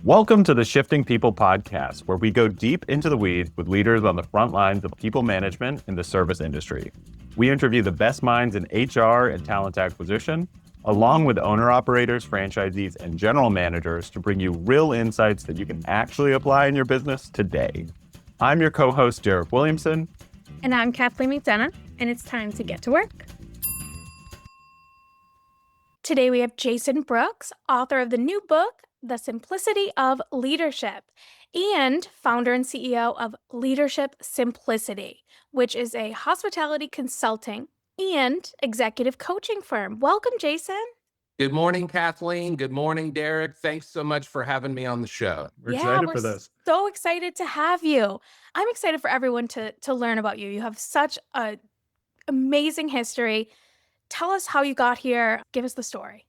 Welcome to the Shifting People podcast, where we go deep into the weeds with leaders on the front lines of people management in the service industry. We interview the best minds in HR and talent acquisition, along with owner-operators, franchisees, and general managers to bring you real insights that you can actually apply in your business today. I'm your co-host, Williamson. And I'm Kathleen McDonough, and it's time to get to work. Today we have Jason Brooks, author of the new book, The Simplicity of Leadership, and founder and CEO of Leadership Simplicity, which is a hospitality consulting and executive coaching firm. Welcome, Jason. Good morning, Kathleen. Good morning, Derek. Thanks so much for having me on the show. We're excited for this. So excited to have you. I'm excited for everyone to learn about you. You have such an amazing history. Tell us how you got here. Give us the story.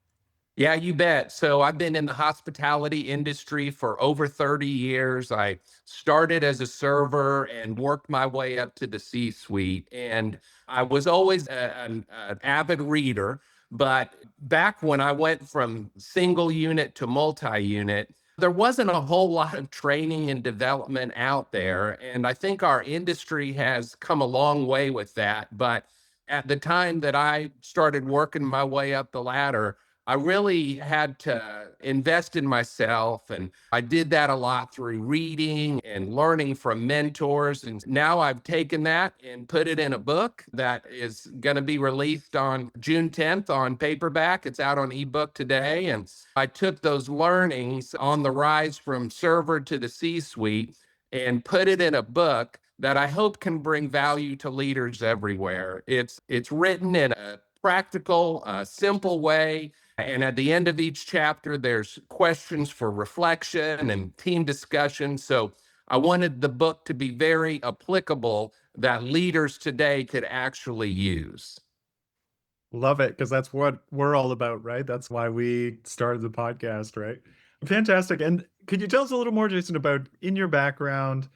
Yeah, you bet. So I've been in the hospitality industry for over 30 years. I started as a server and worked my way up to the C-suite. And I was always an avid reader. But back when I went from single unit to multi-unit, there wasn't a whole lot of training and development out there. And I think our industry has come a long way with that. But at the time that I started working my way up the ladder, I really had to invest in myself. And I did that a lot through reading and learning from mentors. And now I've taken that and put it in a book that is going to be released on June 10th on paperback. It's out on ebook today. And I took those learnings on the rise from server to the C-suite and put it in a book that I hope can bring value to leaders everywhere. It's written in a practical, simple way. And at the end of each chapter, there's questions for reflection and team discussion. So I wanted the book to be very applicable that leaders today could actually use. Love it, because that's what we're all about, right? That's why we started the podcast, right? Fantastic. And could you tell us a little more, Jason, about in your background?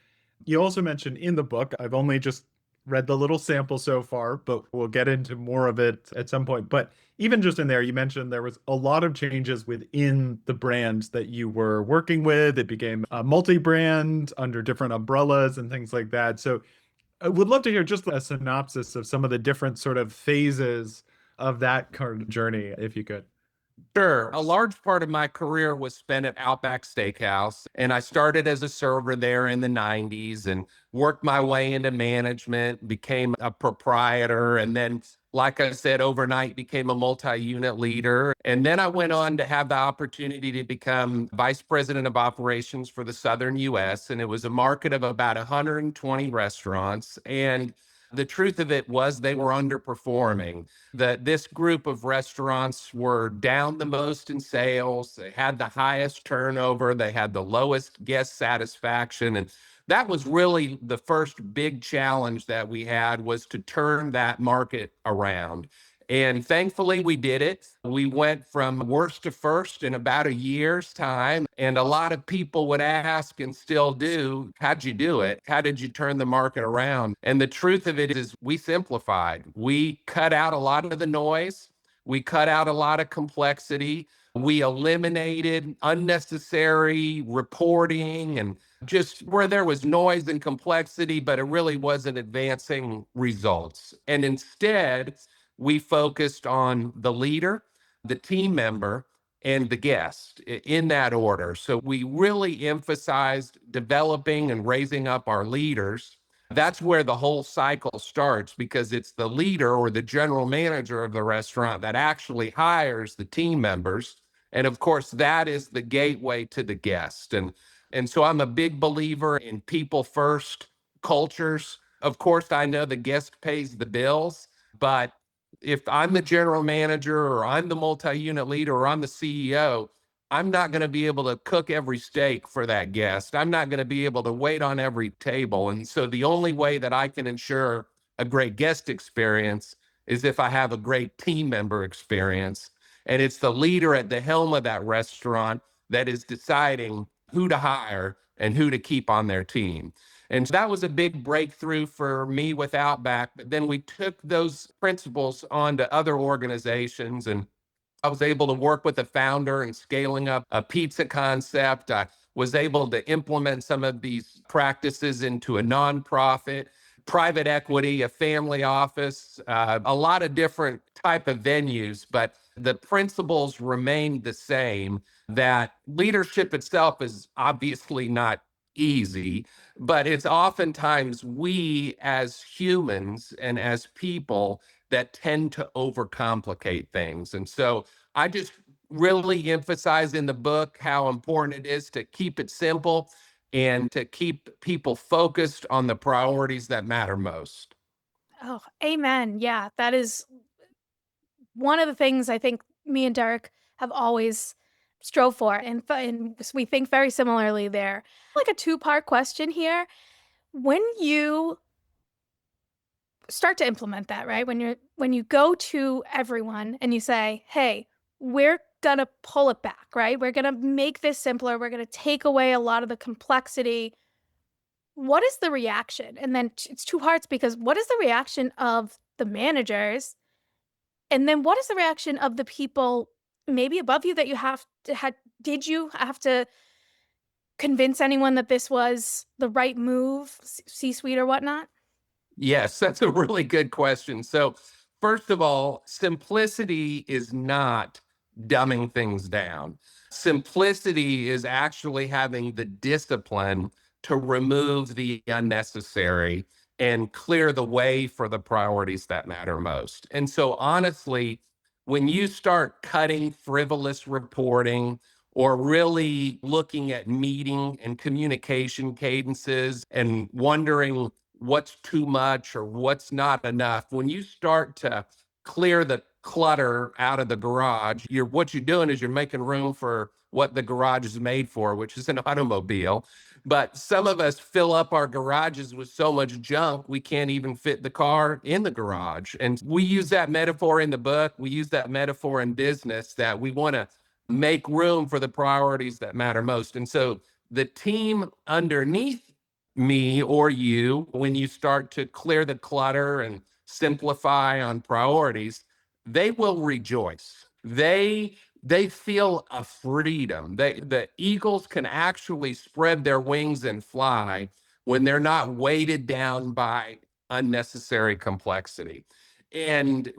You also mentioned in the book, I've only just read the little sample so far, but we'll get into more of it at some point. But even just in there, you mentioned there was a lot of changes within the brand that you were working with. It became a multi-brand under different umbrellas and things like that. So I would love to hear just a synopsis of some of the different sort of phases of that kind of journey, if you could. Sure. A large part of my career was spent at Outback Steakhouse, and I started as a server there in the 90s and worked my way into management, became a proprietor, and then, like I said, overnight became a multi-unit leader. And then I went on to have the opportunity to become vice president of operations for the Southern U.S., and it was a market of about 120 restaurants. And the truth of it was they were underperforming. This group of restaurants were down the most in sales. They had the highest turnover. They had the lowest guest satisfaction. And that was really the first big challenge that we had, was to turn that market around. And thankfully, we did it. We went from worst to first in about a year's time. And a lot of people would ask, and still do, how'd you do it? How did you turn the market around? And the truth of it is we simplified. We cut out a lot of the noise. We cut out a lot of complexity. We eliminated unnecessary reporting and just where there was noise and complexity, but it really wasn't advancing results. And instead, we focused on the leader, the team member, and the guest in that order. So we really emphasized developing and raising up our leaders. That's where the whole cycle starts, because it's the leader or the general manager of the restaurant that actually hires the team members. And of course, that is the gateway to the guest. And so I'm a big believer in people first cultures. Of course, I know the guest pays the bills, but if I'm the general manager or I'm the multi-unit leader or I'm the CEO, I'm not going to be able to cook every steak for that guest. I'm not going to be able to wait on every table. And so the only way that I can ensure a great guest experience is if I have a great team member experience. And it's the leader at the helm of that restaurant that is deciding who to hire and who to keep on their team. And so that was a big breakthrough for me with Outback. But then we took those principles on to other organizations, and I was able to work with the founder in scaling up a pizza concept. I was able to implement some of these practices into a nonprofit, private equity, a family office, a lot of different type of venues, but the principles remained the same, that leadership itself is obviously not easy, but it's oftentimes we as humans and as people that tend to overcomplicate things. And so I just really emphasize in the book how important it is to keep it simple and to keep people focused on the priorities that matter most. Oh, amen. Yeah, that is one of the things I think me and Derek have always strove for, and we think very similarly there. Like a two-part question here. When you start to implement that, right? When you go to everyone and you say, "Hey, we're gonna pull it back, right? We're gonna make this simpler. We're gonna take away a lot of the complexity." What is the reaction? And then it's two parts, because what is the reaction of the managers? And then what is the reaction of the people maybe above you that you have to had did you have to convince anyone that this was the right move, C-suite or whatnot? Yes, that's a really good question. So, first of all, simplicity is not dumbing things down. Simplicity is actually having the discipline to remove the unnecessary and clear the way for the priorities that matter most. And so, honestly, when you start cutting frivolous reporting or really looking at meeting and communication cadences and wondering what's too much or what's not enough, when you start to clear the clutter out of the garage, what you're doing is you're making room for what the garage is made for, which is an automobile. But some of us fill up our garages with so much junk we can't even fit the car in the garage. And we use that metaphor in the book. We use that metaphor in business, that we want to make room for the priorities that matter most. And so the team underneath me or you, when you start to clear the clutter and simplify on priorities, they will rejoice. They feel a freedom. The eagles can actually spread their wings and fly when they're not weighted down by unnecessary complexity. And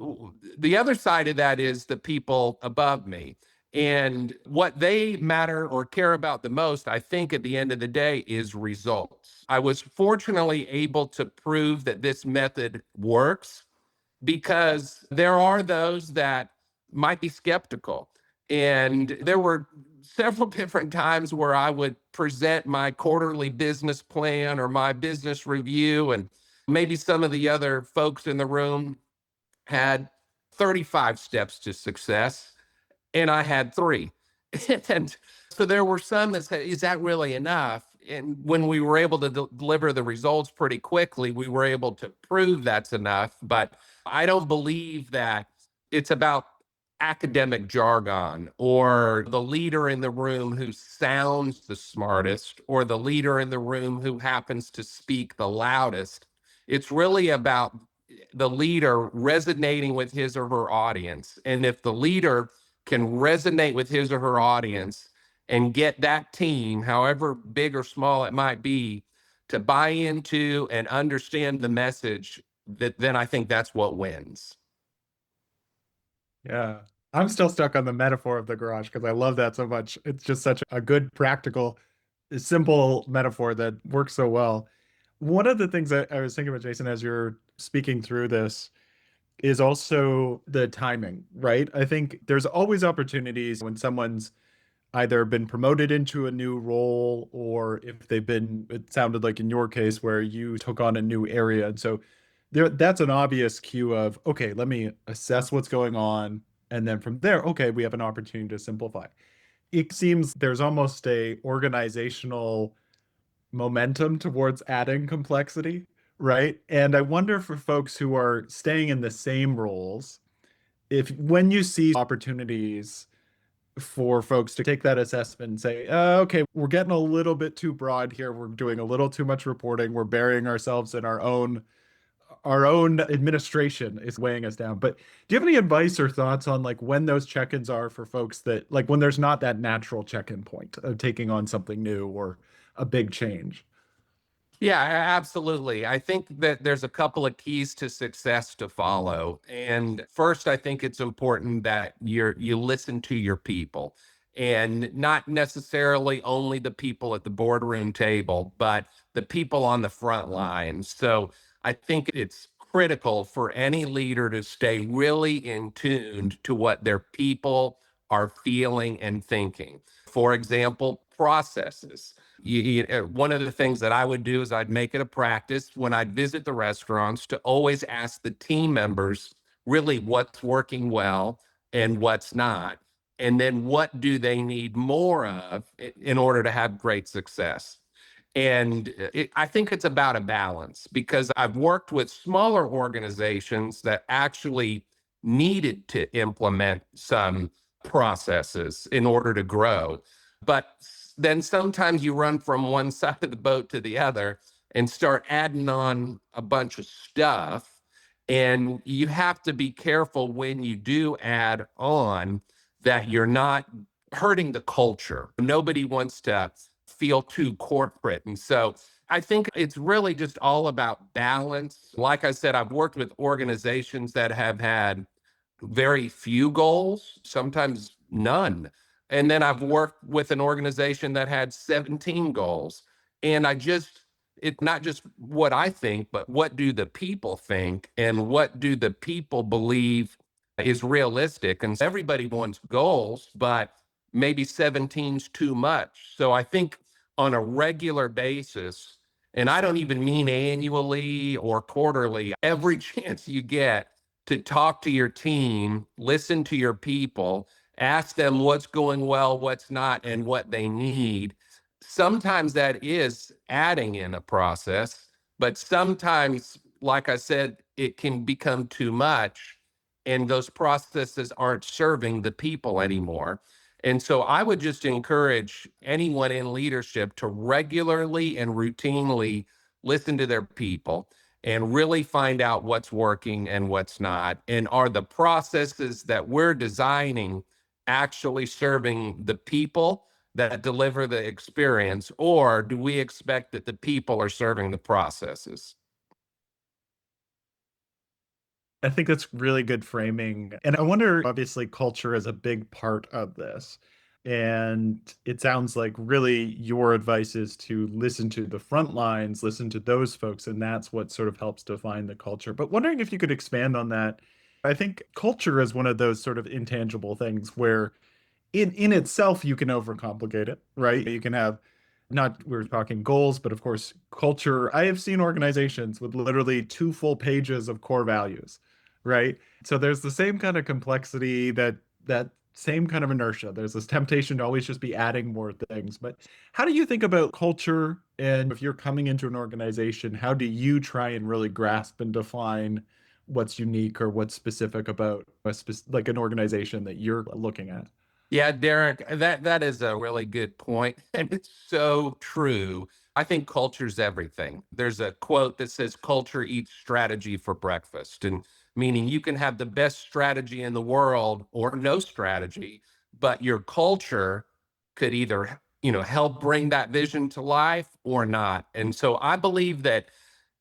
the other side of that is the people above me. And what they matter or care about the most, I think, at the end of the day, is results. I was fortunately able to prove that this method works, because there are those that might be skeptical. And there were several different times where I would present my quarterly business plan or my business review, and maybe some of the other folks in the room had 35 steps to success, and I had 3. And so there were some that said, "Is that really enough?" And when we were able to deliver the results pretty quickly, we were able to prove that's enough. But I don't believe that it's about academic jargon or the leader in the room who sounds the smartest or the leader in the room who happens to speak the loudest. It's really about the leader resonating with his or her audience. And if the leader can resonate with his or her audience and get that team, however big or small it might be, to buy into and understand the message, that then I think that's what wins. Yeah. I'm still stuck on the metaphor of the garage because I love that so much. It's just such a good, practical, simple metaphor that works so well. One of the things that I was thinking about, Jason, as you're speaking through this, is also the timing, right? I think there's always opportunities when someone's either been promoted into a new role, or if they've been, it sounded like in your case where you took on a new area. And so that's an obvious cue of, okay, let me assess what's going on. And then from there, okay, we have an opportunity to simplify. It seems there's almost a organizational momentum towards adding complexity, right? And I wonder for folks who are staying in the same roles, if when you see opportunities for folks to take that assessment and say, okay, we're getting a little bit too broad here. We're doing a little too much reporting. We're burying ourselves in our own administration is weighing us down. But do you have any advice or thoughts on like when those check-ins are for folks that like when there's not that natural check-in point of taking on something new or a big change? Yeah, absolutely. I think that there's a couple of keys to success to follow. And first, I think it's important that you listen to your people, and not necessarily only the people at the boardroom table, but the people on the front lines. So I think it's critical for any leader to stay really in tuned to what their people are feeling and thinking. For example, processes. One of the things that I would do is I'd make it a practice when I'd visit the restaurants to always ask the team members really what's working well and what's not. And then what do they need more of in order to have great success? And I think it's about a balance, because I've worked with smaller organizations that actually needed to implement some processes in order to grow. But then sometimes you run from one side of the boat to the other and start adding on a bunch of stuff. And you have to be careful when you do add on that you're not hurting the culture. Nobody wants to feel too corporate. And so I think it's really just all about balance. Like I said, I've worked with organizations that have had very few goals, sometimes none. And then I've worked with an organization that had 17 goals. And it's not just what I think, but what do the people think and what do the people believe is realistic? And everybody wants goals, but maybe 17's too much. So I think on a regular basis, and I don't even mean annually or quarterly, every chance you get to talk to your team, listen to your people, ask them what's going well, what's not, and what they need. Sometimes that is adding in a process, but sometimes, like I said, it can become too much, and those processes aren't serving the people anymore. And so I would just encourage anyone in leadership to regularly and routinely listen to their people and really find out what's working and what's not. And are the processes that we're designing actually serving the people that deliver the experience, or do we expect that the people are serving the processes? I think that's really good framing. And I wonder, obviously, culture is a big part of this. And it sounds like really your advice is to listen to the front lines, listen to those folks, and that's what sort of helps define the culture. But wondering if you could expand on that. I think culture is one of those sort of intangible things where in itself you can overcomplicate it, right? You can have not we're talking goals, but of course culture. I have seen organizations with literally two full pages of core values, right? So there's the same kind of complexity, that same kind of inertia. There's this temptation to always just be adding more things. But how do you think about culture? And if you're coming into an organization, how do you try and really grasp and define what's unique or what's specific about like an organization that you're looking at? Yeah, Derek, that is a really good point, and it's so true. I think culture's everything. There's a quote that says, "Culture eats strategy for breakfast," and meaning you can have the best strategy in the world or no strategy, but your culture could either, help bring that vision to life or not. And so I believe that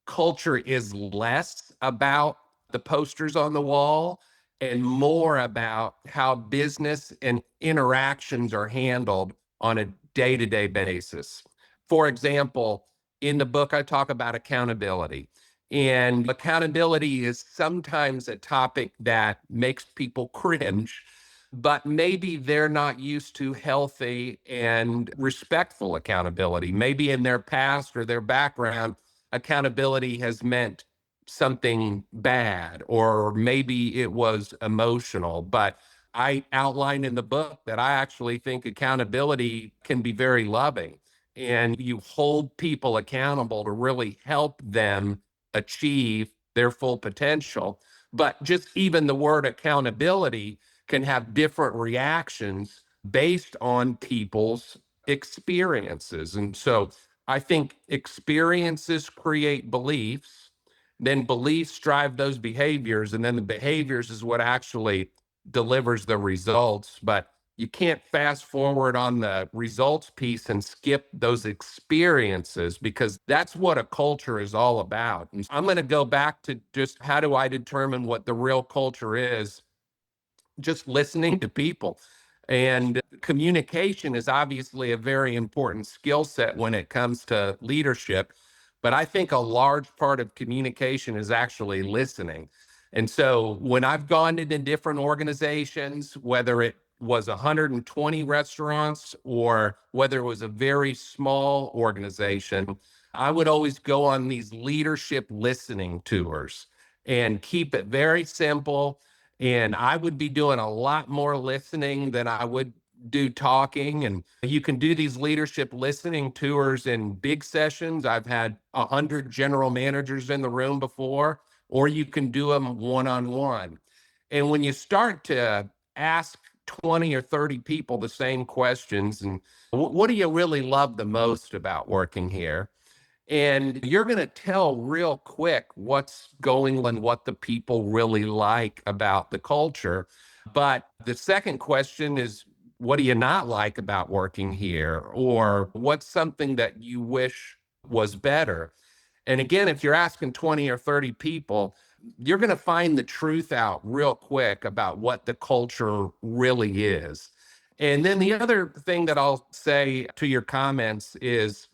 culture is less about the posters on the wall and more about how business and interactions are handled on a day to day basis. For example, in the book, I talk about accountability. And accountability is sometimes a topic that makes people cringe, but maybe they're not used to healthy and respectful accountability. Maybe in their past or their background, accountability has meant something bad, or maybe it was emotional. But I outline in the book that I actually think accountability can be very loving, and you hold people accountable to really help them achieve their full potential. But just even the word accountability can have different reactions based on people's experiences. And so I think experiences create beliefs. then beliefs drive those behaviors, and then the behaviors is what actually delivers the results. But you can't fast forward on the results piece and skip those experiences, because that's what a culture is all about. And I'm going to go back to just how do I determine what the real culture is? Just listening to people. And communication is obviously a very important skill set when it comes to leadership. But I think a large part of communication is actually listening. And so when I've gone into different organizations, whether it was 120 restaurants or whether it was a very small organization, I would always go on these leadership listening tours and keep it very simple. And I would be doing a lot more listening than I would do talking. And you can do these leadership listening tours in big sessions. I've had 100 general managers in the room before, or you can do them one-on-one. And when you start to ask 20 or 30 people the same questions, and what do you really love the most about working here? And you're going to tell real quick what's going on, what the people really like about the culture. But the second question is, what do you not like about working here? Or what's something that you wish was better? And again, if you're asking 20 or 30 people, you're going to find the truth out real quick about what the culture really is. And then the other thing that I'll say to your comments is,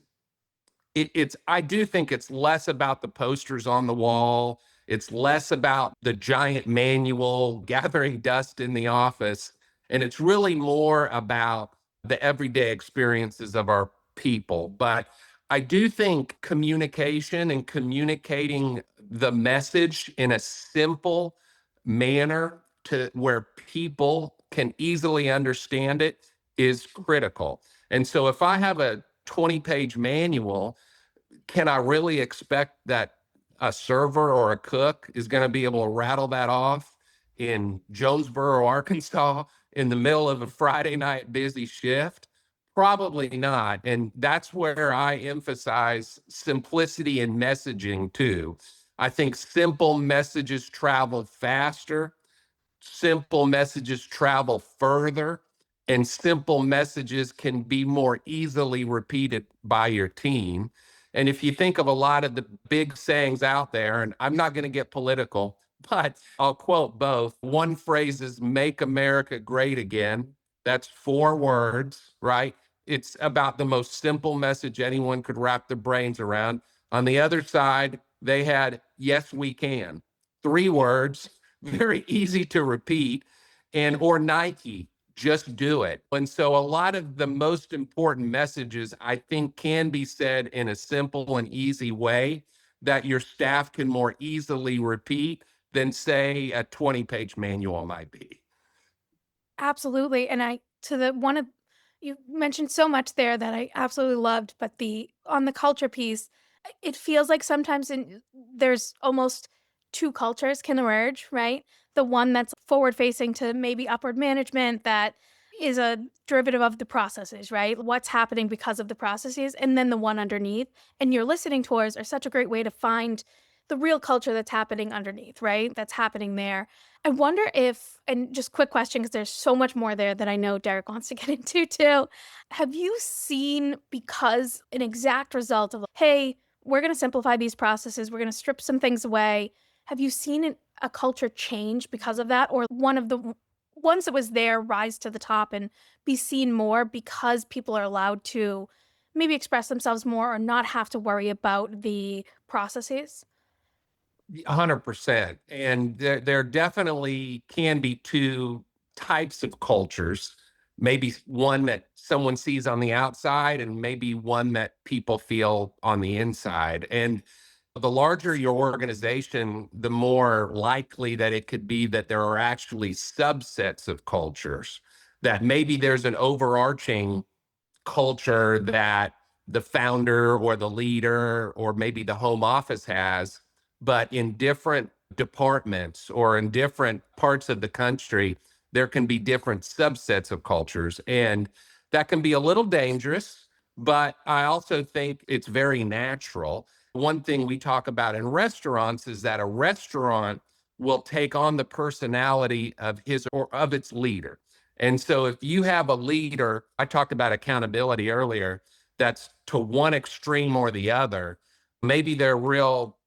I do think it's less about the posters on the wall. It's less about the giant manual gathering dust in the office. And it's really more about the everyday experiences of our people. But I do think communication and communicating the message in a simple manner to where people can easily understand it is critical. And so if I have a 20-page manual, can I really expect that a server or a cook is going to be able to rattle that off in Jonesboro, Arkansas, in the middle of a Friday night busy shift? Probably not. And that's where I emphasize simplicity in messaging too. I think simple messages travel faster, simple messages travel further, and simple messages can be more easily repeated by your team. And if you think of a lot of the big sayings out there, and I'm not going to get political, but I'll quote both. One phrase is "Make America Great Again." That's 4 words, right? It's about the most simple message anyone could wrap their brains around. On the other side, they had "Yes, we can." 3 words, very easy to repeat. And or Nike, just do it. And so a lot of the most important messages, I think, can be said in a simple and easy way that your staff can more easily repeat than, say, a 20-page manual might be. Absolutely. And I to the one of you mentioned so much there that I absolutely loved, but the on the culture piece, it feels like sometimes there's almost two cultures can emerge, right? The one that's forward facing to maybe upward management that is a derivative of the processes, right? What's happening because of the processes, and then the one underneath. And your listening tours are such a great way to find the real culture that's happening underneath, right? That's happening there. I wonder if, and just quick question, because there's so much more there that I know Derek wants to get into too. Have you seen, because an exact result of, hey, we're going to simplify these processes, we're going to strip some things away. Have you seen a culture change because of that? Or one of the ones that was there rise to the top and be seen more because people are allowed to maybe express themselves more or not have to worry about the processes? 100%. And there definitely can be 2 types of cultures. Maybe one that someone sees on the outside, and maybe one that people feel on the inside. And the larger your organization, the more likely that it could be that there are actually subsets of cultures, that maybe there's an overarching culture that the founder or the leader or maybe the home office has, but in different departments or in different parts of the country, there can be different subsets of cultures. And that can be a little dangerous, but I also think it's very natural. One thing we talk about in restaurants is that a restaurant will take on the personality of his or of its leader. And so if you have a leader, I talked about accountability earlier, that's to one extreme or the other, maybe they're real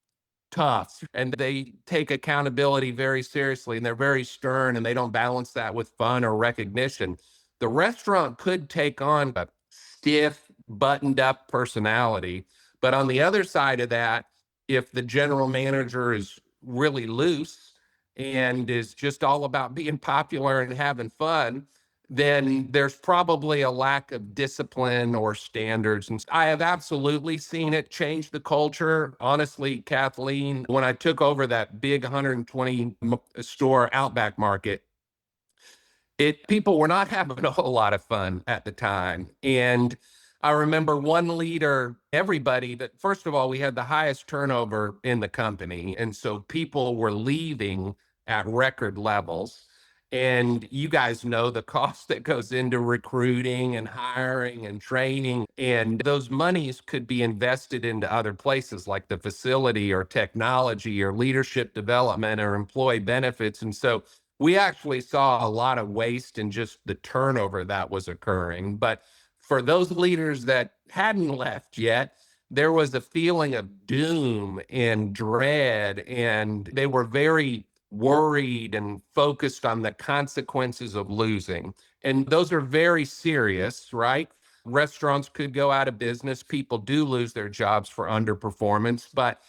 tough and they take accountability very seriously and they're very stern and they don't balance that with fun or recognition. The restaurant could take on a stiff, buttoned up personality. But on the other side of that, if the general manager is really loose and is just all about being popular and having fun, then there's probably a lack of discipline or standards. And I have absolutely seen it change the culture. Honestly, Kathleen, when I took over that big 120 store Outback market, people were not having a whole lot of fun at the time. And I remember one leader, everybody that, first of all, we had the highest turnover in the company. And so people were leaving at record levels. And you guys know the cost that goes into recruiting and hiring and training. And those monies could be invested into other places like the facility or technology or leadership development or employee benefits. And so we actually saw a lot of waste in just the turnover that was occurring. But for those leaders that hadn't left yet, there was a feeling of doom and dread, and they were very worried and focused on the consequences of losing. And those are very serious, right? Restaurants could go out of business. People do lose their jobs for underperformance, but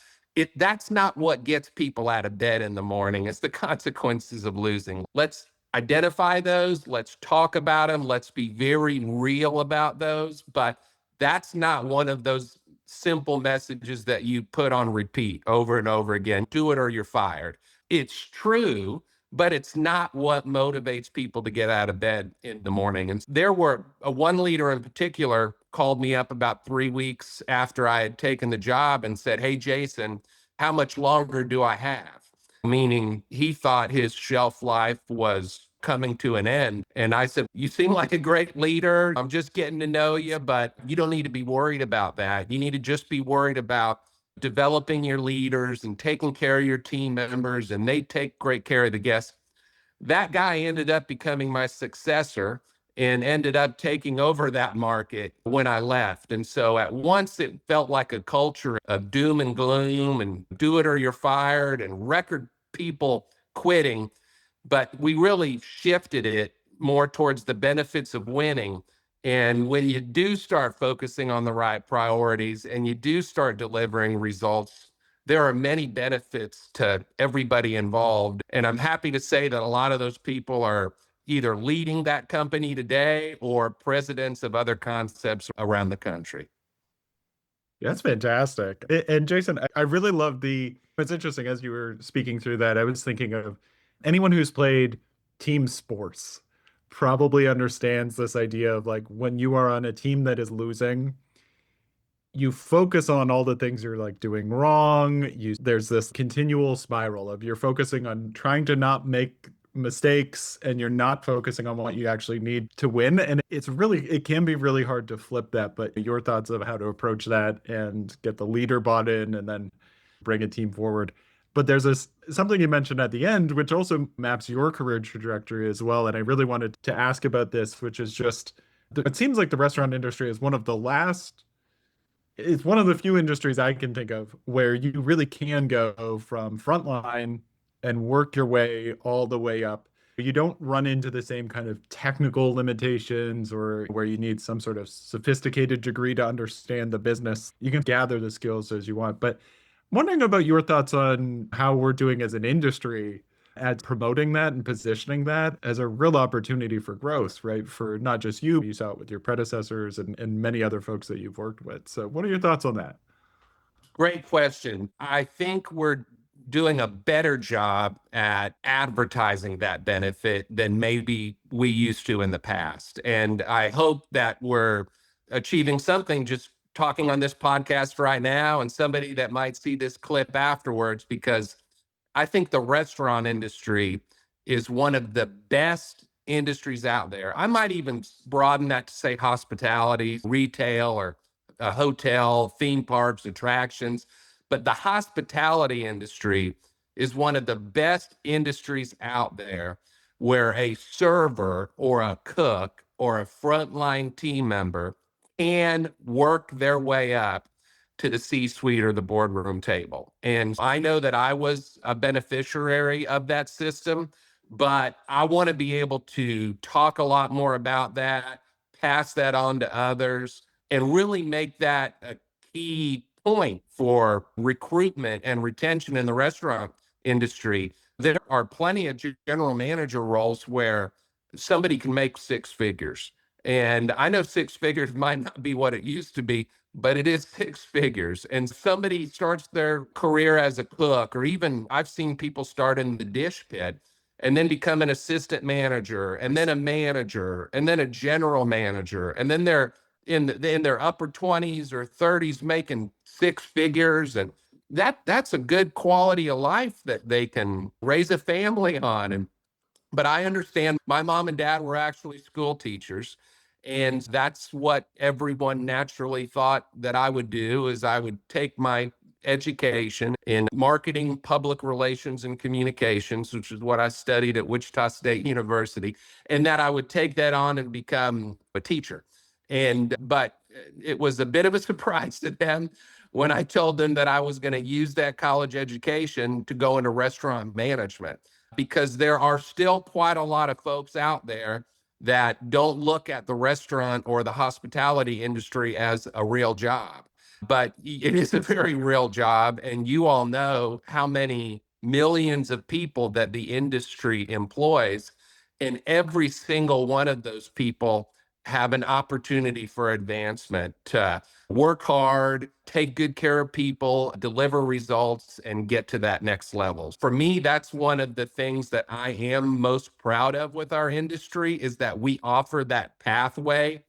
that's not what gets people out of bed in the morning. It's the consequences of losing. Let's identify those. Let's talk about them. Let's be very real about those. But that's not one of those simple messages that you put on repeat over and over again. Do it or you're fired. It's true, but it's not what motivates people to get out of bed in the morning. And there were one leader in particular called me up about 3 weeks after I had taken the job and said, "Hey, Jason, how much longer do I have?" Meaning he thought his shelf life was coming to an end. And I said, "You seem like a great leader. I'm just getting to know you, but you don't need to be worried about that. You need to just be worried about developing your leaders and taking care of your team members, and they take great care of the guests." That guy ended up becoming my successor and ended up taking over that market when I left. And so at once it felt like a culture of doom and gloom and do it or you're fired and record people quitting. But we really shifted it more towards the benefits of winning. And when you do start focusing on the right priorities and you do start delivering results, there are many benefits to everybody involved. And I'm happy to say that a lot of those people are either leading that company today or presidents of other concepts around the country. That's fantastic. And Jason, I really love it's interesting as you were speaking through that, I was thinking of anyone who's played team sports probably understands this idea of like when you are on a team that is losing, you focus on all the things you're like doing wrong. There's this continual spiral of you're focusing on trying to not make mistakes and you're not focusing on what you actually need to win. And it can be really hard to flip that, but your thoughts of how to approach that and get the leader bought in and then bring a team forward. But there's something you mentioned at the end, which also maps your career trajectory as well. And I really wanted to ask about this, which is just, it seems like the restaurant industry is it's one of the few industries I can think of where you really can go from frontline and work your way all the way up. You don't run into the same kind of technical limitations or where you need some sort of sophisticated degree to understand the business. You can gather the skills as you want. But I'm wondering about your thoughts on how we're doing as an industry at promoting that and positioning that as a real opportunity for growth, right? For not just you saw it with your predecessors and many other folks that you've worked with. So what are your thoughts on that? Great question. I think we're doing a better job at advertising that benefit than maybe we used to in the past. And I hope that we're achieving something just talking on this podcast right now and somebody that might see this clip afterwards, because I think the restaurant industry is one of the best industries out there. I might even broaden that to say hospitality, retail, or a hotel, theme parks, attractions. But the hospitality industry is one of the best industries out there where a server or a cook or a frontline team member can work their way up to the C-suite or the boardroom table. And I know that I was a beneficiary of that system, but I want to be able to talk a lot more about that, pass that on to others, and really make that a key point for recruitment and retention in the restaurant industry. There are plenty of general manager roles where somebody can make six figures. And I know six figures might not be what it used to be, but it is six figures. And somebody starts their career as a cook, or even I've seen people start in the dish pit and then become an assistant manager, and then a manager, and then a general manager, and then they're in their upper 20s or 30s making six figures. And that's a good quality of life that they can raise a family on. And but I understand my mom and dad were actually school teachers. And that's what everyone naturally thought that I would do, is I would take my education in marketing, public relations, and communications, which is what I studied at Wichita State University, and that I would take that on and become a teacher. But it was a bit of a surprise to them when I told them that I was going to use that college education to go into restaurant management, because there are still quite a lot of folks out there that don't look at the restaurant or the hospitality industry as a real job. But it is a very real job. And you all know how many millions of people that the industry employs. And every single one of those people have an opportunity for advancement to work hard, take good care of people, deliver results, and get to that next level. For me, that's one of the things that I am most proud of with our industry, is that we offer that pathway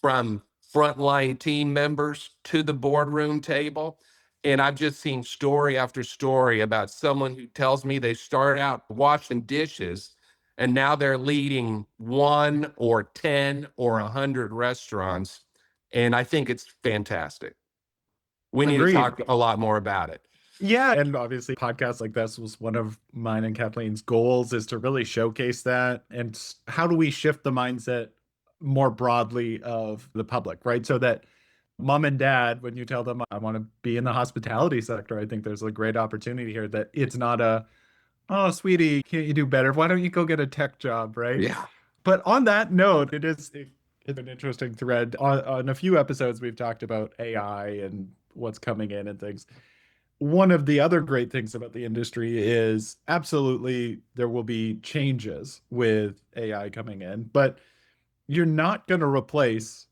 from frontline team members to the boardroom table. And I've just seen story after story about someone who tells me they start out washing dishes and now they're leading one or 10 or 100 restaurants. And I think it's fantastic. We need to Agreed. talk a lot more about it. Yeah, and obviously podcasts like this was one of mine and Kathleen's goals, is to really showcase that. And how do we shift the mindset more broadly of the public, right? So that mom and dad, when you tell them I want to be in the hospitality sector, I think there's a great opportunity here, that it's not a, oh, sweetie, can't you do better? Why don't you go get a tech job, right? Yeah. But on that note, it's an interesting thread. On a few episodes, we've talked about AI and what's coming in and things. One of the other great things about the industry is absolutely there will be changes with AI coming in, but you're not going to replace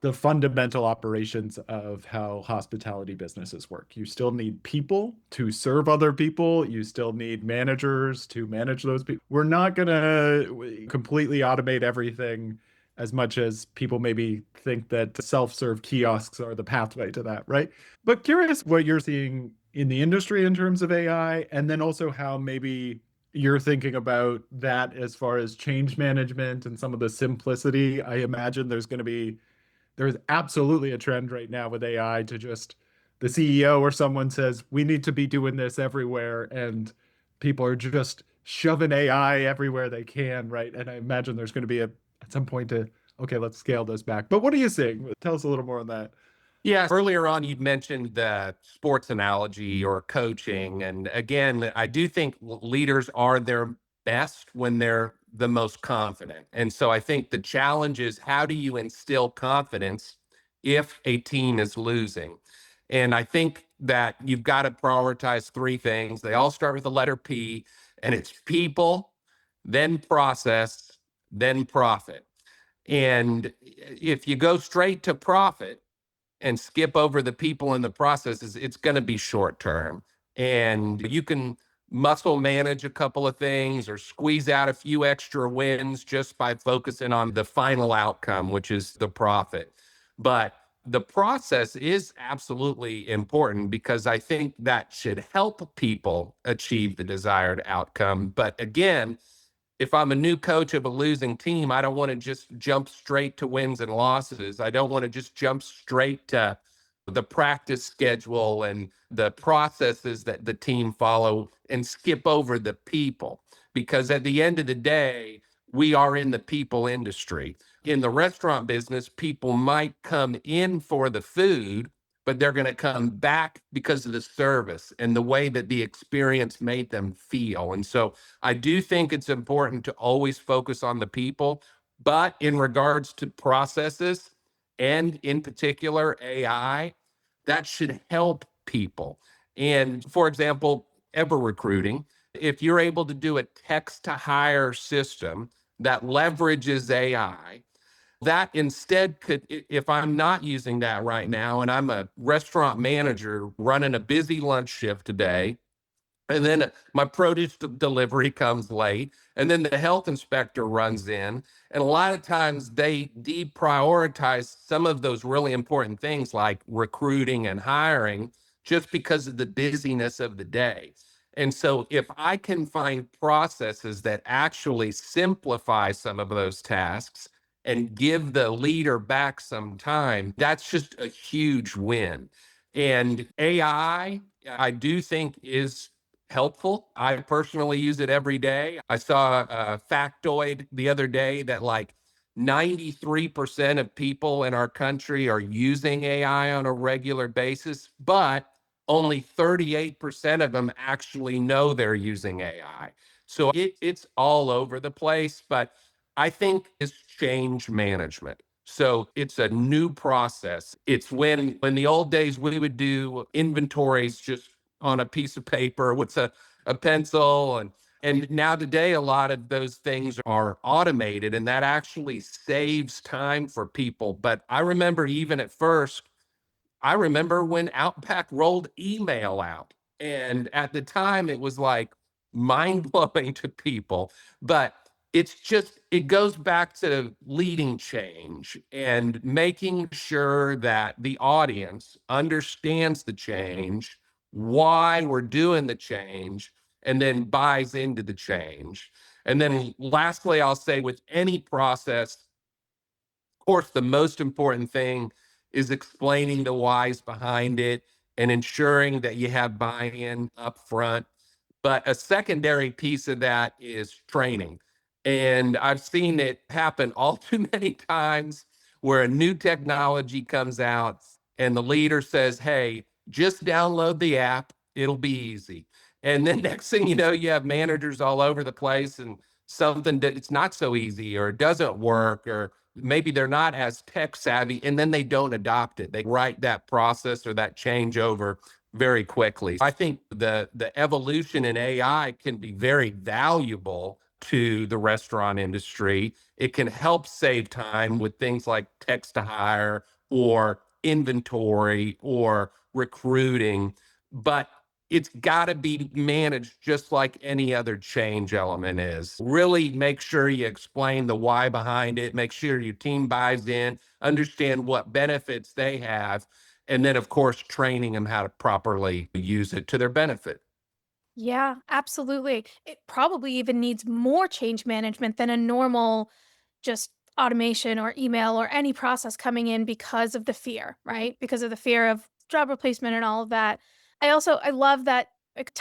the fundamental operations of how hospitality businesses work. You still need people to serve other people. You still need managers to manage those people. We're not going to completely automate everything, as much as people maybe think that self-serve kiosks are the pathway to that, right? But curious what you're seeing in the industry in terms of AI, and then also how maybe you're thinking about that as far as change management and some of the simplicity. I imagine there's absolutely a trend right now with AI to just, the CEO or someone says, we need to be doing this everywhere. And people are just shoving AI everywhere they can, right? And I imagine there's going to be at some point to, okay, let's scale this back. But what are you seeing? Tell us a little more on that. Yeah, earlier on, you'd mentioned the sports analogy or coaching. And again, I do think leaders are their best when they're the most confident. And so I think the challenge is, how do you instill confidence if a team is losing? And I think that you've got to prioritize three things. They all start with the letter P, and it's people, then process, then profit. And if you go straight to profit and skip over the people in the processes, it's going to be short term. And you can muscle manage a couple of things or squeeze out a few extra wins just by focusing on the final outcome, which is the profit. But the process is absolutely important, because I think that should help people achieve the desired outcome. But again, if I'm a new coach of a losing team, I don't want to just jump straight to wins and losses. I don't want to just jump straight to the practice schedule and the processes that the team follow and skip over the people. Because at the end of the day, we are in the people industry. In the restaurant business, people might come in for the food, but they're going to come back because of the service and the way that the experience made them feel. And so I do think it's important to always focus on the people, but in regards to processes and in particular AI, that should help people. And for example, ever recruiting, if you're able to do a text to hire system that leverages AI, that instead could, if I'm not using that right now and I'm a restaurant manager running a busy lunch shift today, and then my produce delivery comes late, and then the health inspector runs in. And a lot of times they deprioritize some of those really important things like recruiting and hiring just because of the busyness of the day. And so if I can find processes that actually simplify some of those tasks and give the leader back some time, that's just a huge win. And I do think is helpful. I personally use it every day. I saw a factoid the other day that like 93% of people in our country are using AI on a regular basis, but only 38% of them actually know they're using AI. So it's all over the place, but I think it's change management. So it's a new process. It's when in the old days we would do inventories just on a piece of paper with a pencil and now today a lot of those things are automated and that actually saves time for people. But I remember even at first, I remember when Outback rolled email out. And at the time, it was like mind blowing to people. But it goes back to leading change and making sure that the audience understands the change, why we're doing the change, and then buys into the change. And then lastly, I'll say with any process, course, the most important thing is explaining the whys behind it and ensuring that you have buy-in up front. But a secondary piece of that is training. And I've seen it happen all too many times where a new technology comes out and the leader says, hey, just download the app, it'll be easy. And then next thing you know, you have managers all over the place and something that it's not so easy or it doesn't work or maybe they're not as tech savvy and then they don't adopt it. They write that process or that change over very quickly. I think the evolution in AI can be very valuable to the restaurant industry. It can help save time with things like text to hire or inventory or recruiting, but it's got to be managed just like any other change element is. Really make sure you explain the why behind it, make sure your team buys in, understand what benefits they have, and then, of course, training them how to properly use it to their benefit. Yeah, absolutely. It probably even needs more change management than a normal just automation or email or any process coming in because of the fear, right? Because of the fear of job replacement and all of that. I love that it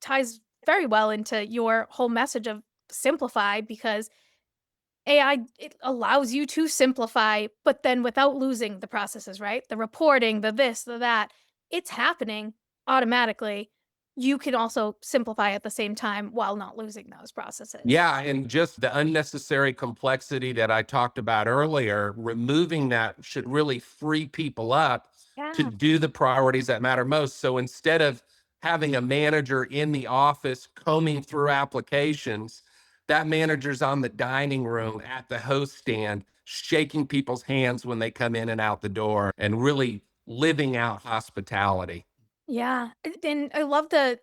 ties very well into your whole message of simplify because AI, it allows you to simplify, but then without losing the processes, right? The reporting, the this, the that, it's happening automatically. You can also simplify at the same time while not losing those processes. Yeah, and just the unnecessary complexity that I talked about earlier, removing that should really free people up to Yeah. do the priorities that matter most. So instead of having a manager in the office combing through applications, that manager's on the dining room at the host stand, shaking people's hands when they come in and out the door and really living out hospitality. Yeah. And I love the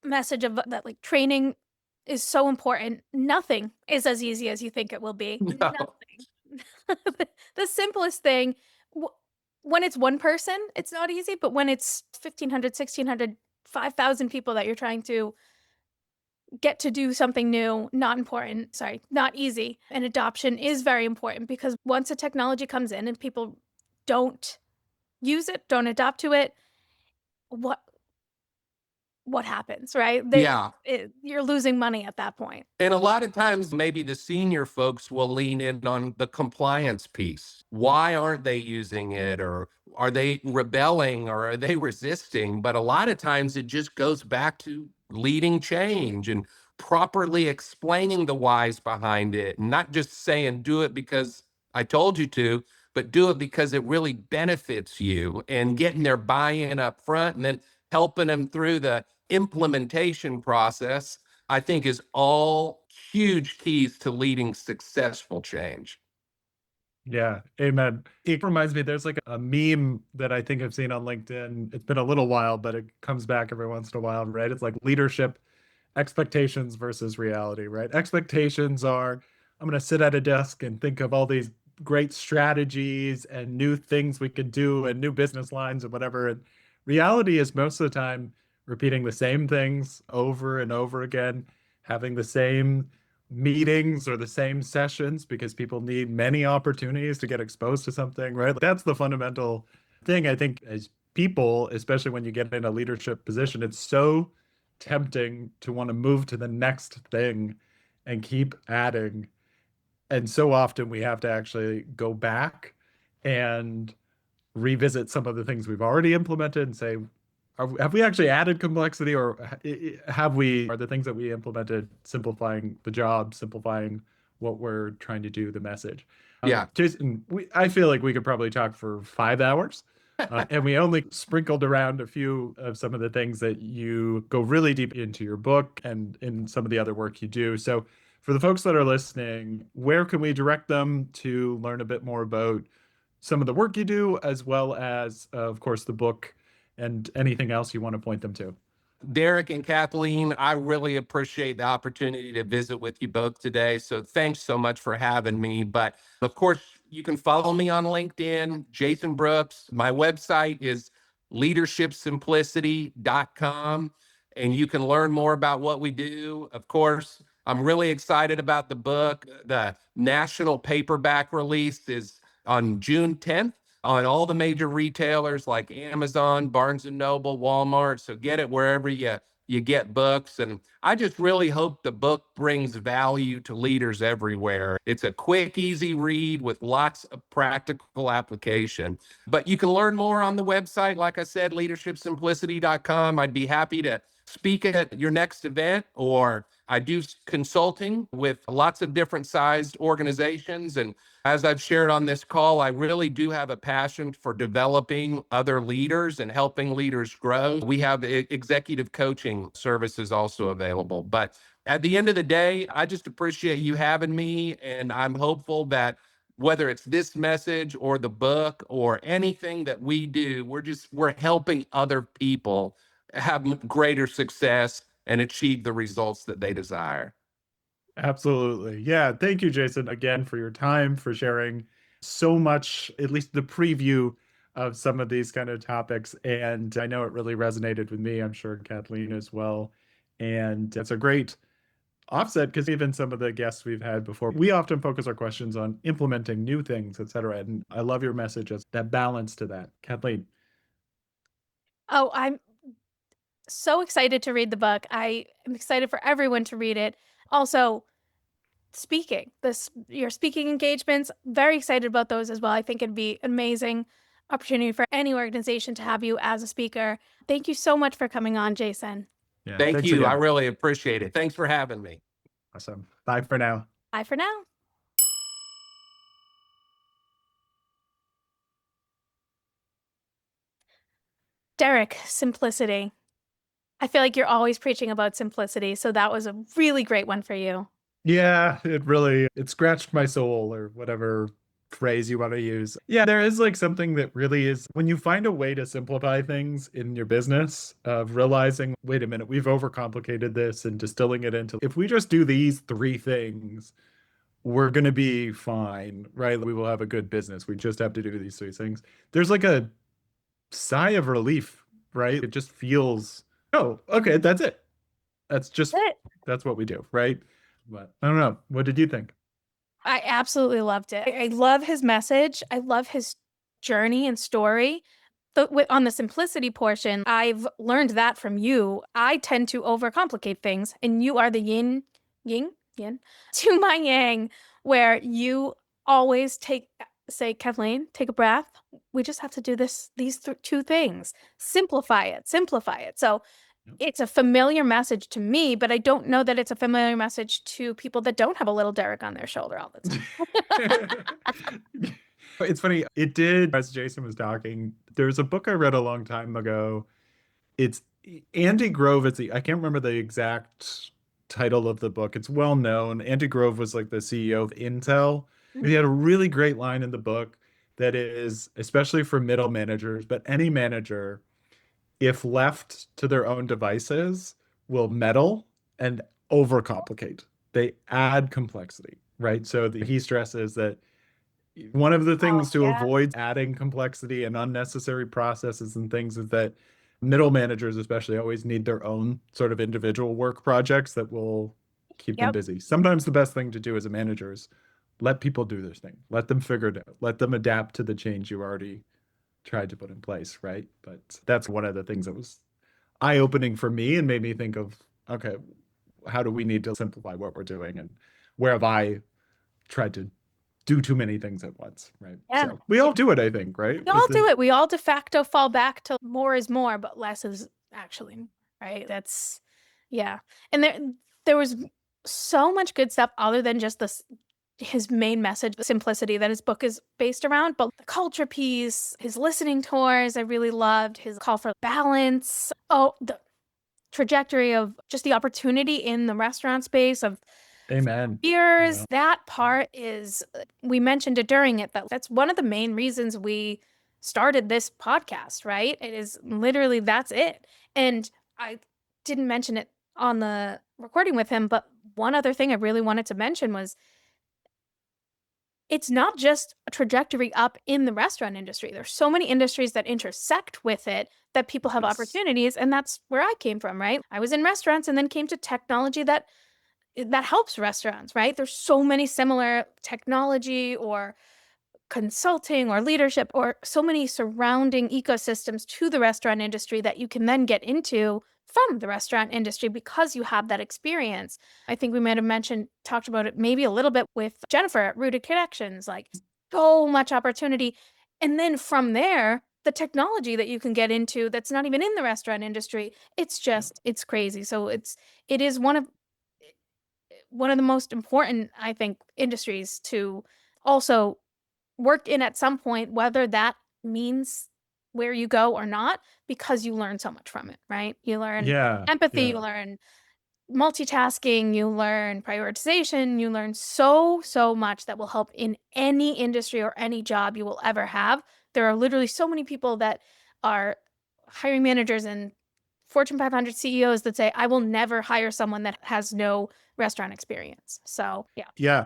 message of that like training is so important. Nothing is as easy as you think it will be. No. Nothing. The simplest thing w- when it's one person, it's not easy, but when it's 1,500, 1,600, 5,000 people that you're trying to get to do something new, not important, sorry, not easy. And adoption is very important because once a technology comes in and people don't use it, don't adapt to it, what happens, right? Yeah. You're losing money at that point. And a lot of times, maybe the senior folks will lean in on the compliance piece. Why aren't they using it? Or are they rebelling or are they resisting? But a lot of times it just goes back to leading change and properly explaining the whys behind it, and not just saying do it because I told you to, but do it because it really benefits you, and getting their buy-in up front and then helping them through the implementation process, I think, is all huge keys to leading successful change. Yeah, amen. It reminds me, there's like a meme that I think I've seen on LinkedIn. It's been a little while, but it comes back every once in a while, right? It's like leadership expectations versus reality, right? Expectations are, I'm going to sit at a desk and think of all these great strategies and new things we could do and new business lines and whatever. And reality is most of the time repeating the same things over and over again, having the same meetings or the same sessions because people need many opportunities to get exposed to something, right? That's the fundamental thing, I think, as people, especially when you get in a leadership position, it's so tempting to want to move to the next thing and keep adding. And so often we have to actually go back and revisit some of the things we've already implemented and say, have we actually added complexity, or are the things that we implemented simplifying the job, simplifying what we're trying to do, the message? Yeah. Jason, I feel like we could probably talk for 5 hours. And we only sprinkled around a few of some of the things that you go really deep into your book and in some of the other work you do. So for the folks that are listening, where can we direct them to learn a bit more about some of the work you do, as well as, of course, the book and anything else you want to point them to? Derek and Kathleen, I really appreciate the opportunity to visit with you both today. So thanks so much for having me. But of course, you can follow me on LinkedIn, Jason Brooks. My website is leadershipsimplicity.com, and you can learn more about what we do. Of course, I'm really excited about the book. The national paperback release is on June 10th on all the major retailers like Amazon, Barnes and Noble, Walmart. So get it wherever you get books. And I just really hope the book brings value to leaders everywhere. It's a quick, easy read with lots of practical application. But you can learn more on the website. Like I said, leadershipsimplicity.com. I'd be happy to speak at your next event, or I do consulting with lots of different sized organizations. And as I've shared on this call, I really do have a passion for developing other leaders and helping leaders grow. We have executive coaching services also available. But at the end of the day, I just appreciate you having me. And I'm hopeful that whether it's this message or the book or anything that we do, we're helping other people have greater success and achieve the results that they desire. Absolutely. Yeah. Thank you, Jason, again for your time, for sharing so much, at least the preview of some of these kind of topics. And I know it really resonated with me. I'm sure Kathleen as well. And it's a great offset because even some of the guests we've had before, we often focus our questions on implementing new things, et cetera. And I love your message as that balance to that. Kathleen. Oh, I'm so excited to read the book. I am excited for everyone to read it. Also, your speaking engagements, very excited about those as well. I think it'd be an amazing opportunity for any organization to have you as a speaker. Thank you so much for coming on, Jason. Yeah. Thank Thanks you. again. I really appreciate it. Thanks for having me. Awesome. Bye for now. Bye for now. Derek, simplicity. I feel like you're always preaching about simplicity, so that was a really great one for you. Yeah, it scratched my soul, or whatever phrase you want to use. Yeah, there is like something that really is when you find a way to simplify things in your business, of realizing, wait a minute, we've overcomplicated this, and distilling it into, if we just do these three things, we're going to be fine, right? We will have a good business. We just have to do these three things. There's like a sigh of relief, right? It just feels, oh, okay, that's it. That's just That's it. That's what we do, right? But I don't know. What did you think? I absolutely loved it. I love his message. I love his journey and story. But on the simplicity portion, I've learned that from you. I tend to overcomplicate things, and you are the yin to my yang, where you always say, Kathleen, take a breath. We just have to do these two things. Simplify it, simplify it. So it's a familiar message to me, but I don't know that it's a familiar message to people that don't have a little Derek on their shoulder all the time. It's funny. It did, as Jason was talking, there's a book I read a long time ago. It's Andy Grove. I can't remember the exact title of the book. It's well known. Andy Grove was like the CEO of Intel. He had a really great line in the book that is, especially for middle managers, but any manager, if left to their own devices, will meddle and overcomplicate. They add complexity, right? So he stresses that one of the things to avoid adding complexity and unnecessary processes and things is that middle managers especially always need their own sort of individual work projects that will keep them busy. Sometimes the best thing to do as a manager is let people do their thing. Let them figure it out. Let them adapt to the change you already tried to put in place, right? But that's one of the things that was eye-opening for me and made me think of, okay, how do we need to simplify what we're doing, and where have I tried to do too many things at once, right? Yeah. So we all do it, I think, right? We all do it. We all de facto fall back to more is more, but less is actually, right? That's, yeah. And there was so much good stuff other than just his main message, the simplicity that his book is based around, but the culture piece, his listening tours, I really loved his call for balance. Oh, the trajectory of just the opportunity in the restaurant space of Amen. years. Yeah. That part is, we mentioned it during it, that's one of the main reasons we started this podcast, right? It is literally, that's it. And I didn't mention it on the recording with him, but one other thing I really wanted to mention was it's not just a trajectory up in the restaurant industry. There's so many industries that intersect with it that people have opportunities. And that's where I came from, right? I was in restaurants and then came to technology that helps restaurants, right? There's so many similar technology or consulting or leadership or so many surrounding ecosystems to the restaurant industry that you can then get into from the restaurant industry because you have that experience. I think we might have talked about it maybe a little bit with Jennifer at Rooted Connections, like so much opportunity. And then from there, the technology that you can get into that's not even in the restaurant industry, it's crazy. So it is one of the most important, I think, industries to also work in at some point, whether that means where you go or not, because you learn so much from it, right? You learn empathy, you learn multitasking, you learn prioritization, you learn so much that will help in any industry or any job you will ever have. There are literally so many people that are hiring managers and Fortune 500 CEOs that say, I will never hire someone that has no restaurant experience. So, yeah. Yeah.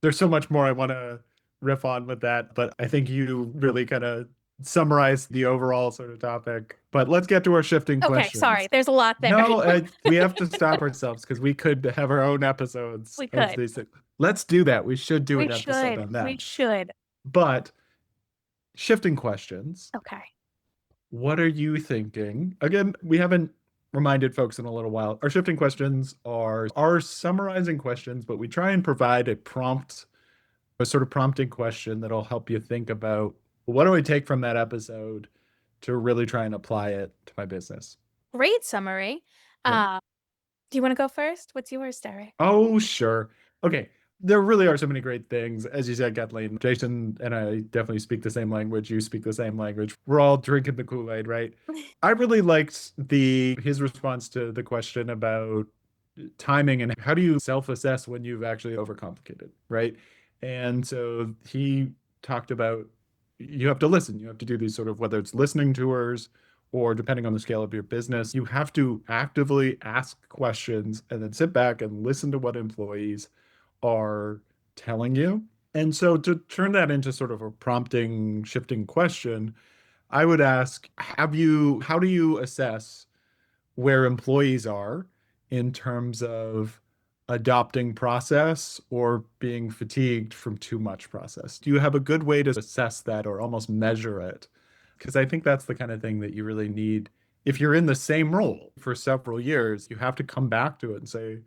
There's so much more I want to riff on with that, but I think you really kind of summarized the overall sort of topic. But let's get to our shifting questions. Okay, sorry. There's a lot there. No, we have to stop ourselves because we could have our own episodes. We could. Let's do that. We should do an episode on that. We should. But shifting questions. Okay. What are you thinking? Again, we haven't reminded folks in a little while. Our shifting questions are summarizing questions, but we try and provide a sort of prompting question that'll help you think about, what do I take from that episode to really try and apply it to my business? Great summary. Yeah. Do you want to go first? What's yours, Derek? Oh, sure. Okay. There really are so many great things. As you said, Kathleen, Jason and I definitely speak the same language. You speak the same language. We're all drinking the Kool-Aid, right? I really liked his response to the question about timing and how do you self-assess when you've actually overcomplicated, right? And so he talked about, you have to listen. You have to do these sort of, whether it's listening tours or depending on the scale of your business, you have to actively ask questions and then sit back and listen to what employees are telling you. And so to turn that into sort of a prompting, shifting question, I would ask, how do you assess where employees are in terms of adopting process or being fatigued from too much process? Do you have a good way to assess that or almost measure it? Because I think that's the kind of thing that you really need. If you're in the same role for several years, you have to come back to it and say,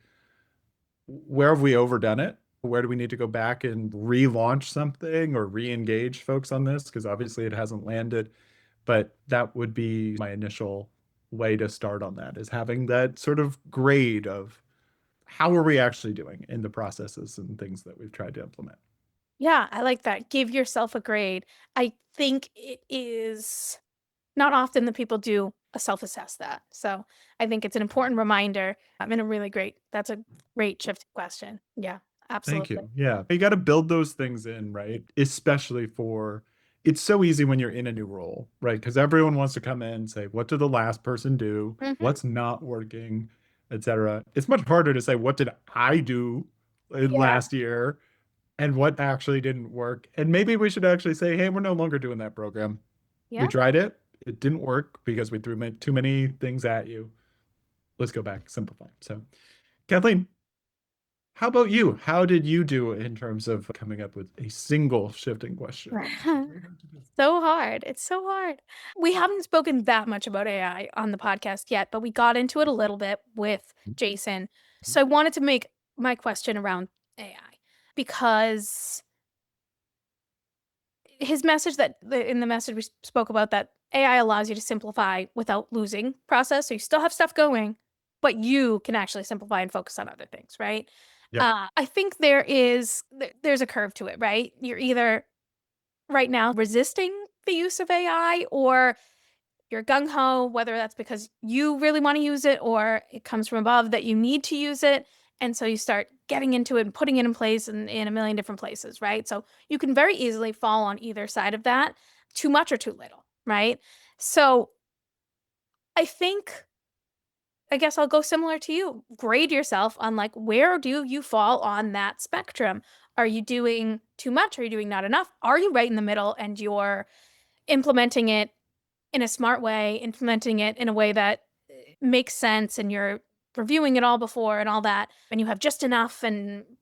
where have we overdone it? Where do we need to go back and relaunch something or re-engage folks on this? Because obviously it hasn't landed. But that would be my initial way to start on that, is having that sort of grade of how are we actually doing in the processes and things that we've tried to implement. Yeah, I like that. Give yourself a grade. I think it is not often that people do a self-assess that. So I think it's an important reminder. And that's a great shift question. Yeah, Thank absolutely. you. Yeah. You got to build those things in, right? Especially for, it's so easy when you're in a new role, right? Because everyone wants to come in and say, what did the last person do? Mhm. What's not working, etc. It's much harder to say, what did I do Yeah, last year and what actually didn't work? And maybe we should actually say, hey, we're no longer doing that program. We yeah. tried it. It didn't work because we threw too many things at you. Let's go back, simplify. So, Kathleen, how about you? How did you do in terms of coming up with a single shifting question? So hard. It's so hard. We haven't spoken that much about AI on the podcast yet, but we got into it a little bit with Jason. So I wanted to make my question around AI because his message in the message we spoke about that AI allows you to simplify without losing process. So you still have stuff going, but you can actually simplify and focus on other things, right? Yep. I think there's a curve to it, right? You're either right now resisting the use of AI or you're gung ho, whether that's because you really want to use it or it comes from above that you need to use it. And so you start getting into it and putting it in place in a million different places, right? So you can very easily fall on either side of that, too much or too little, right? So I think, I guess I'll go similar to you. Grade yourself on like, where do you fall on that spectrum? Are you doing too much? Are you doing not enough? Are you right in the middle and you're implementing it in a smart way, implementing it in a way that makes sense and you're reviewing it all before and all that, and you have just enough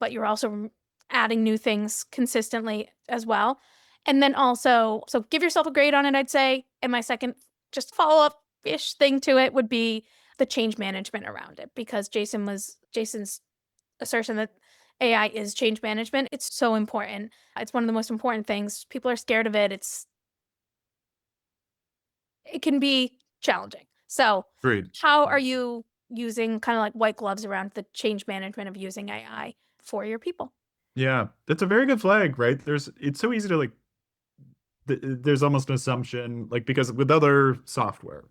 but you're also adding new things consistently as well. And then also, so give yourself a grade on it, I'd say. And my second just follow-up-ish thing to it would be the change management around it, because Jason's assertion that AI is change management. It's so important. It's one of the most important things. People are scared of it. It can be challenging. So, Agreed. how are you using kind of like white gloves around the change management of using AI for your people? Yeah, that's a very good flag, right? It's so easy to like, there's almost an assumption, like, because with other software,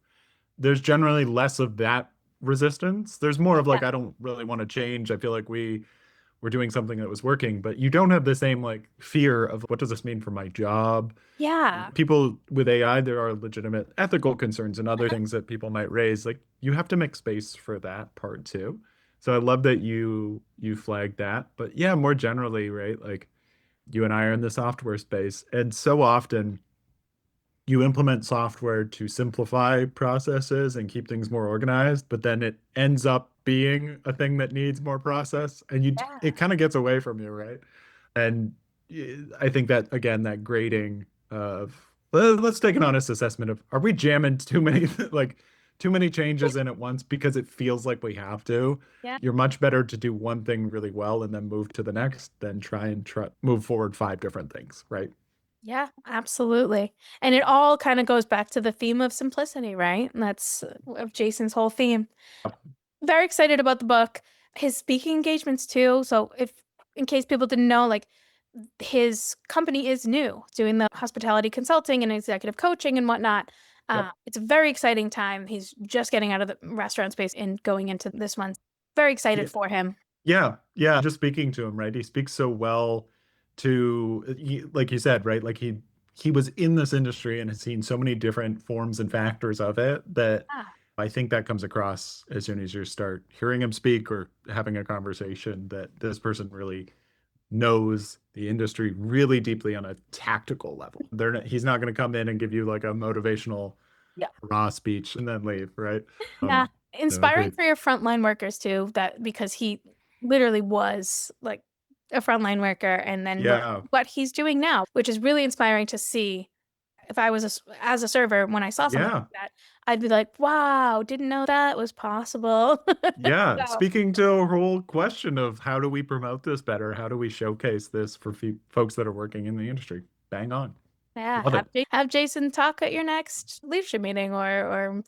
there's generally less of that resistance. There's more of Yeah. like, I don't really want to change. I feel like we're doing something that was working, but you don't have the same like fear of what does this mean for my job? Yeah. People with AI, there are legitimate ethical concerns and other things that people might raise. Like you have to make space for that part too. So I love that you flagged that. But yeah, more generally, right? Like you and I are in the software space, and so often you implement software to simplify processes and keep things more organized, but then it ends up being a thing that needs more process, and Yeah. it kind of gets away from you, right? And I think that again, that grading of let's take an honest assessment of are we jamming too many like too many changes in at once because it feels like we have to. Yeah. You're much better to do one thing really well and then move to the next than try move forward five different things, right? Yeah, absolutely. And it all kind of goes back to the theme of simplicity, right? And that's of Jason's whole theme. Very excited about the book. His speaking engagements too. So in case people didn't know, like his company is new, doing the hospitality consulting and executive coaching and whatnot. Yep. It's a very exciting time. He's just getting out of the restaurant space and going into this one. Very excited for him. Yeah, yeah. Just speaking to him, right? He speaks so well like you said, right? Like he was in this industry and has seen so many different forms and factors of it that Ah, I think that comes across as soon as you start hearing him speak or having a conversation that this person really knows the industry really deeply on a tactical level. He's not going to come in and give you like a motivational yeah. raw speech and then leave, right? Yeah. inspiring agreed. for your frontline workers too, that because he literally was like a frontline worker, and then Yeah. what he's doing now, which is really inspiring to see. If I was as a server, when I saw something Yeah. like that, I'd be like, wow, didn't know that was possible. Yeah. So, Speaking to a whole question of how do we promote this better? How do we showcase this for folks that are working in the industry? Bang on. yeah, Love it. have Jason talk at your next leadership meeting or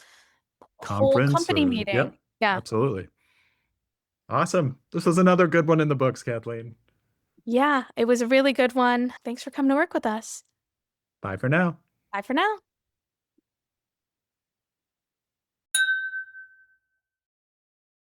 whole Conference company or, meeting. yep, Yeah. absolutely. Awesome. This was another good one in the books, Kathleen. Yeah, it was a really good one. Thanks for coming to work with us. Bye for now. Bye for now.